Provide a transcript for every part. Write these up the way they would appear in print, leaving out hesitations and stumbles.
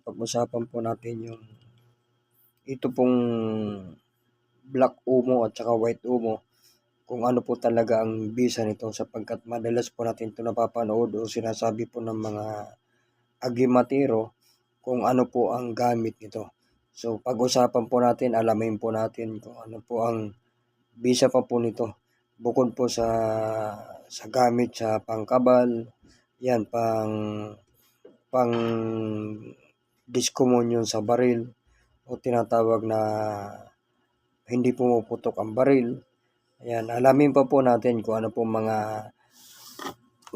pag-usapan po natin yung ito pong black umo at saka white umo, kung ano po talaga ang bisa nito, sapagkat madalas po natin ito napapanood o sinasabi po ng mga agimatero kung ano po ang gamit nito. So pag-usapan po natin, alamin po natin kung ano po ang bisa pa po nito. Bukod po sa gamit sa pangkabal, yan pang discomunion sa baril o tinatawag na hindi pumuputok ang baril. Ayan, alamin pa po natin kung ano po mga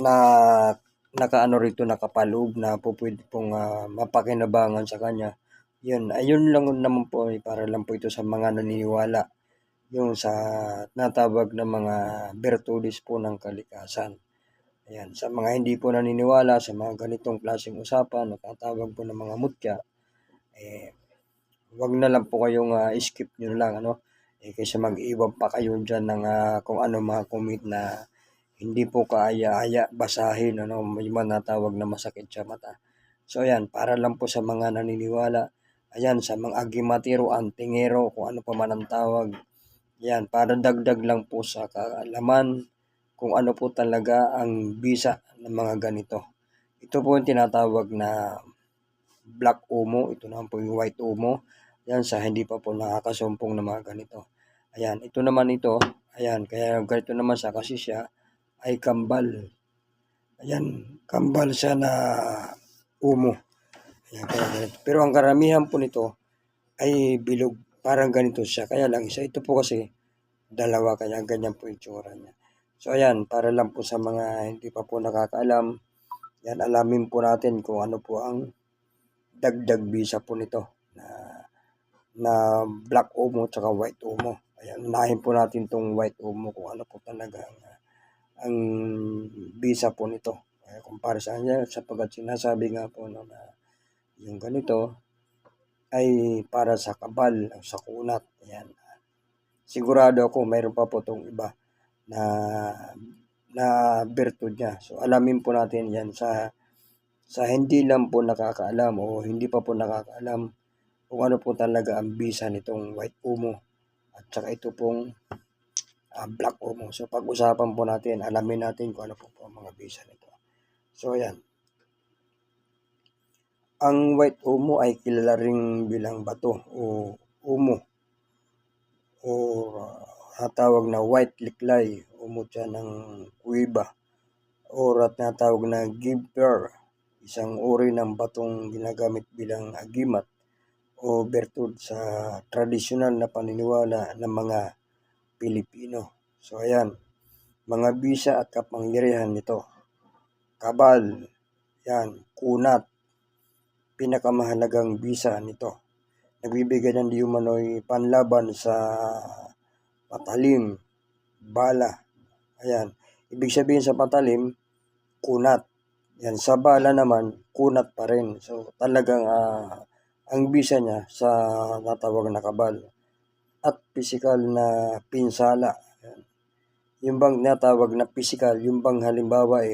na nakaano rito, nakapaloob na po pwede pong mapakinabangan sa kanya. Yun, ayun lang naman po, para lang po ito sa mga naniniwala yung sa natawag na mga bertudis po ng kalikasan. Ayan, sa mga hindi po naniniwala sa mga ganitong klaseng usapan, natatawag po ng mga mutya, wag na lang po kayong skip nyo lang, kaysa mag-iwan pa kayo dyan ng kung ano mga comment na hindi po kaaya-aya basahin, may mga natawag na masakit sa mata. So ayan, para lang po sa mga naniniwala, ayan, sa mga agimatero, antingero, kung ano pa man ang tawag, yan, para dagdag lang po sa kaalaman kung ano po talaga ang bisa ng mga ganito. Ito po yung tinatawag na black umo, ito naman po yung white umo. Yan, sa hindi pa po nakakasumpong na mga ganito. Ayan, ito naman ito, ayan, kaya ganito naman siya kasi siya ay kambal. Ayan, kambal siya na umo. Ayan, kaya ganito. Pero ang karamihan po nito ay bilog, parang ganito siya. Kaya lang isa, ito po kasi dalawa, kaya ganyan po yung tsura niya. So ayan, para lang po sa mga hindi pa po nakakaalam, yan, alamin po natin kung ano po ang dagdag bisa po nito na black umo at white umo. Ayan, unahin po natin itong white umo kung ano po talaga ang bisa po nito. Kumpara sa kanya, sapagkat sinasabi nga po na yung ganito ay para sa kabal, sa kunat. Ayan. Sigurado ako mayroon pa po itong iba na virtud niya. So alamin po natin yan sa hindi lang po nakakaalam o hindi pa po nakakaalam kung ano po talaga ang bisa nitong white umo at saka ito pong black umo. So pag-usapan po natin, alamin natin kung ano po ang mga bisa nito. So ayan. Ang white umo ay kilala ring bilang bato o umo o natawag na white liklay, umutya ng kuiba o natawag na gibber, isang uri ng batong ginagamit bilang agimat o bertud sa tradisyonal na paniniwala ng mga Pilipino. So ayan, mga bisa at kapangyarihan nito. Kabal, yan, kunat, pinakamahalagang bisa nito. Nagbibigay ng di umano'y panlaban sa patalim, bala. Ayan, ibig sabihin sa patalim, kunat. Yan, sa bala naman, kunat pa rin. So talagang ang bisa niya sa natawag na kabal at pisikal na pinsala. Yan. Yung bang natawag na pisikal, yung bang halimbawa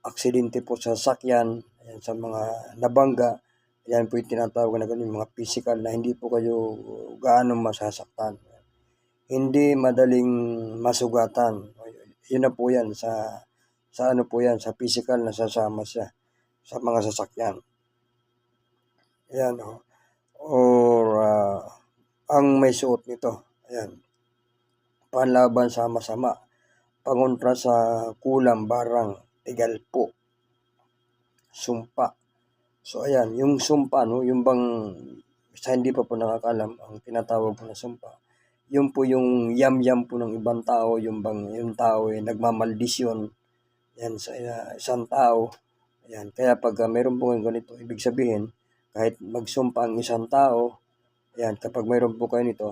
aksidente po sa sakyan, ayan, sa mga nabangga, yan po yung tinatawag na ganun, mga pisikal na hindi po kayo gaano masasaktan. Hindi madaling masugatan. Yun na po yan sa ano po yan, sa physical na sasama siya sa mga sasakyan. Ayan, or ang may suot nito, ayan, panlaban sa masama, pangontra sa kulang, barang, tigalpo, sumpa. So ayan, yung sumpa, yung bang sa hindi pa po nakakalam, ang tinatawag po na sumpa, yun po yung yam-yam po ng ibang tao, yung bang yung tao nagmamaldisyon yan sa isang tao. Ayan, kaya pag mayroon po ganito, ibig sabihin, kahit magsumpa ang isang tao, ayan, kapag mayroon po kayo nito,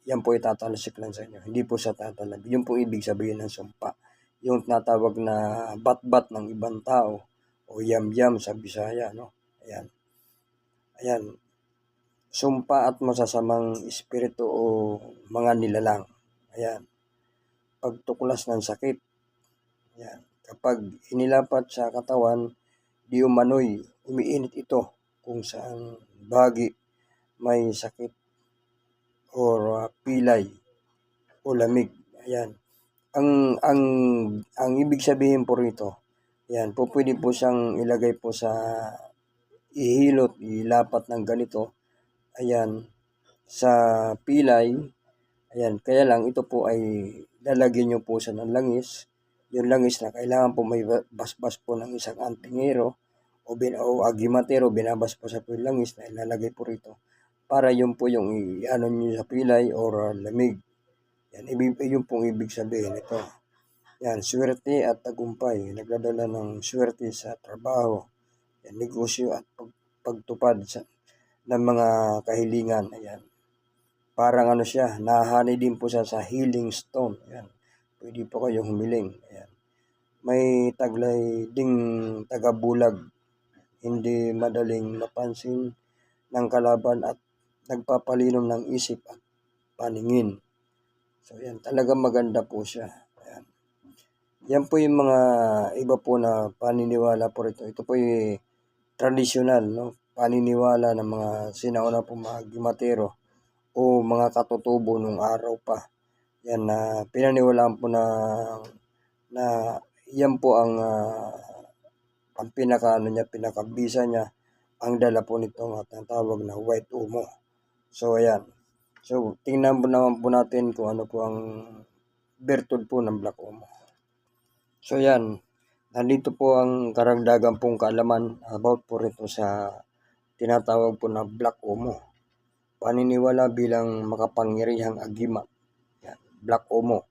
yan po itatalsik lang sa inyo. Hindi po sa tatalab. Yun po ibig sabihin ng sumpa. Yung tinatawag na bat-bat ng ibang tao o yam-yam sa Bisaya, Ayan. Ayan. Sumpa at masasamang espiritu o mga nilalang. Ayan. Pagtuklas ng sakit. Ayan. Kapag inilapat sa katawan, di umano'y umiinit ito kung saan bahagi may sakit or pilay o lamig. Ayan. Ang ibig sabihin po rito, ayan, po pwede po siyang ilagay po sa ihilot, ilapat ng ganito, ayan, sa pilay, ayan, kaya lang ito po ay lalagyan nyo po siya ng langis, yung langis na kailangan po may basbas po ng isang antingero o agimatero, binabas po sa po yung langis na ilalagay po rito para yun po yung ano nyo sa pilay or lamig. Yan, yun pong ibig sabihin ito. Yan, swerte at tagumpay, nagdadala ng swerte sa trabaho, yan, negosyo at pagtupad ng mga kahilingan. Ayan. Parang ano siya, nahahani din po siya sa healing stone. Ayan. Pwede po kayong humiling. Ayan. May taglay ding tagabulag, hindi madaling mapansin ng kalaban at nagpapalinom ng isip at paningin. So yan, talagang maganda po siya. Ayan. Yan po yung mga iba po na paniniwala po rito. Ito po yung tradisyonal, no? Paniniwala ng mga sinauna po mga gimatero o mga katutubo nung araw pa. Yan na pinaniwalaan po na yan po ang pinakabisa niya, ang dala po nitong tawag na white umo. So ayan. So tingnan po naman po natin kung ano po ang bertud po ng black umo. So ayan, nandito po ang karagdagan pong kaalaman about po rito sa tinatawag po na black umo. Paniniwala bilang makapangyarihang agimat. Yan, black umo.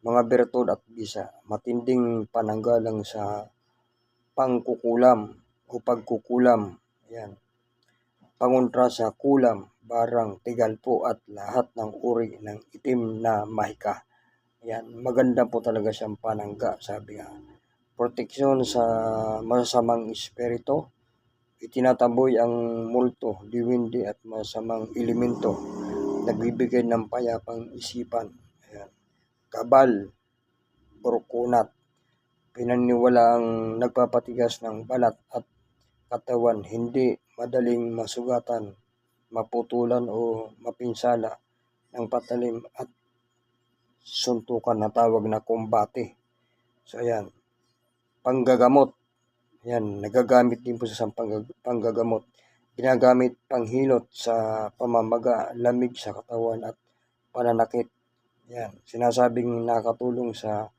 Mga bertud at bisa, matinding pananggalang sa pangkukulam o pagkukulam. Yan. Pangontra sa kulam, barang, tigalpo at lahat ng uri ng itim na mahika. Yan, maganda po talaga siyang panangga, sabi nga. Proteksyon sa masasamang espiritu, itinataboy ang multo, diwindi at masamang elemento, nagbibigay ng payapang isipan. Ayan. Kabal, kunat, pinaniwalaang nagpapatigas ng balat at katawan, hindi madaling masugatan, maputulan o mapinsala ng patalim at suntukan na tawag na kumbate. So ayan, panggagamot, ayan, nagagamit din po sa panggagamot. Ginagamit panghilot sa pamamaga, lamig sa katawan at pananakit. Ayan, sinasabing nakatulong sa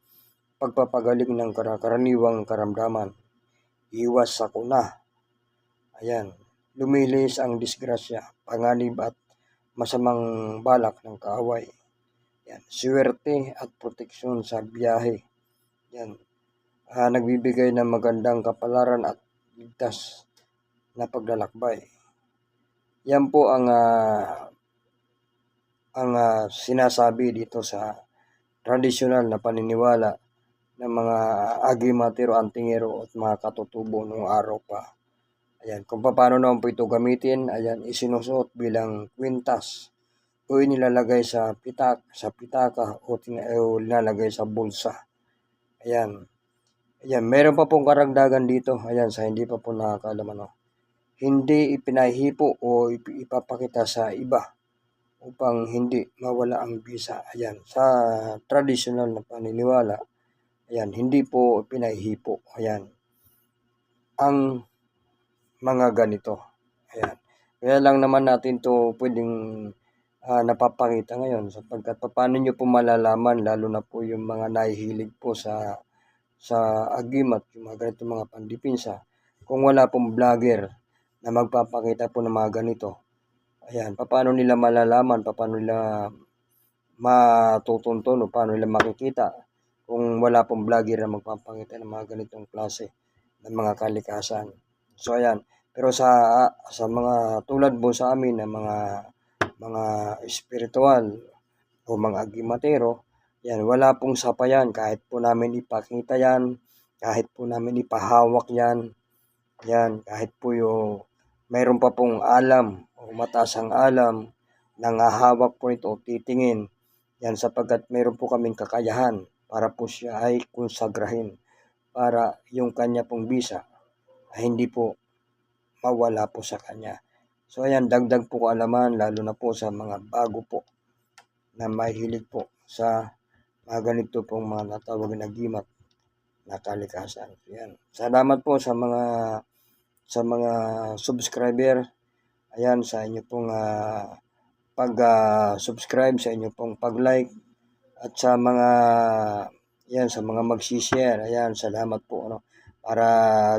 pagpapagaling ng karaniwang karamdaman. Iwas sa kuna. Ayan, lumilis ang disgrasya, panganib at masamang balak ng kaaway. Yan, swerte at proteksyon sa biyahe. Yan, nagbibigay ng magandang kapalaran at ligtas na paglalakbay. Yan po ang sinasabi dito sa tradisyonal na paniniwala ng mga agimatero, antingero at mga katutubo noong araw pa. Ayan, kung paano naman po ito gamitin, ayan, isinusuot bilang kwintas o inilalagay sa pitaka o nilalagay sa bulsa. Ayan. Ayan, meron pa pong karagdagan dito. Ayan, sa hindi pa po nakakalaman. No? Hindi ipinahipo o ipapakita sa iba upang hindi mawala ang bisa. Ayan, sa traditional na paniniwala, ayan, hindi po pinahihipo. Ayan, ang mga ganito. Ayan. Kaya lang naman natin to pwedeng napapakita ngayon sapagkat paano nyo po malalaman, lalo na po yung mga nahihilig po sa agimat, yung mga ganito mga pandipinsa, kung wala pong vlogger na magpapakita po ng mga ganito. Ayan, paano nila malalaman, paano nila matutunton o paano nila makikita kung wala pong vlogger na magpapakita ng mga ganitong klase ng mga kalikasan. So ayan, pero sa mga tulad po sa amin na mga espiritual o mga agimatero, yan, wala pong sapayan kahit po namin ipakita yan, kahit po namin ipahawak yan, kahit po yung mayroon pa pong alam o mataas ang alam, nangahawak po nito o titingin, yan sapagkat mayroon po kaming kakayahan para po siya ay konsagrahin para yung kanya pong bisa ay hindi po mawala po sa kanya. So ayan, dagdag po kaalaman lalo na po sa mga bago po na mahilig po sa mga ganito pong mga natawag na gimat na kalikasan. Ayan. Salamat po sa mga subscriber. Ayan, sa inyo pong pag-subscribe, sa inyo pong pag-like, at sa mga mag-share. Ayan, salamat po, ano, para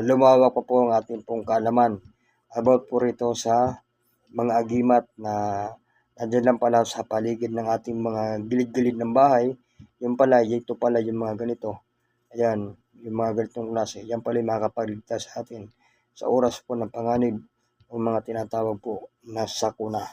lumawak pa po ang ating pong kaalaman about po rito sa mga agimat na nandiyan lang pala sa paligid ng ating mga gilid-gilid ng bahay. Yung pala, ito pala yung mga ganito. Ayan, yung mga ganitong klase. Yan pala yung makakapagligtas sa atin sa oras po ng panganib o mga tinatawag po na sakuna.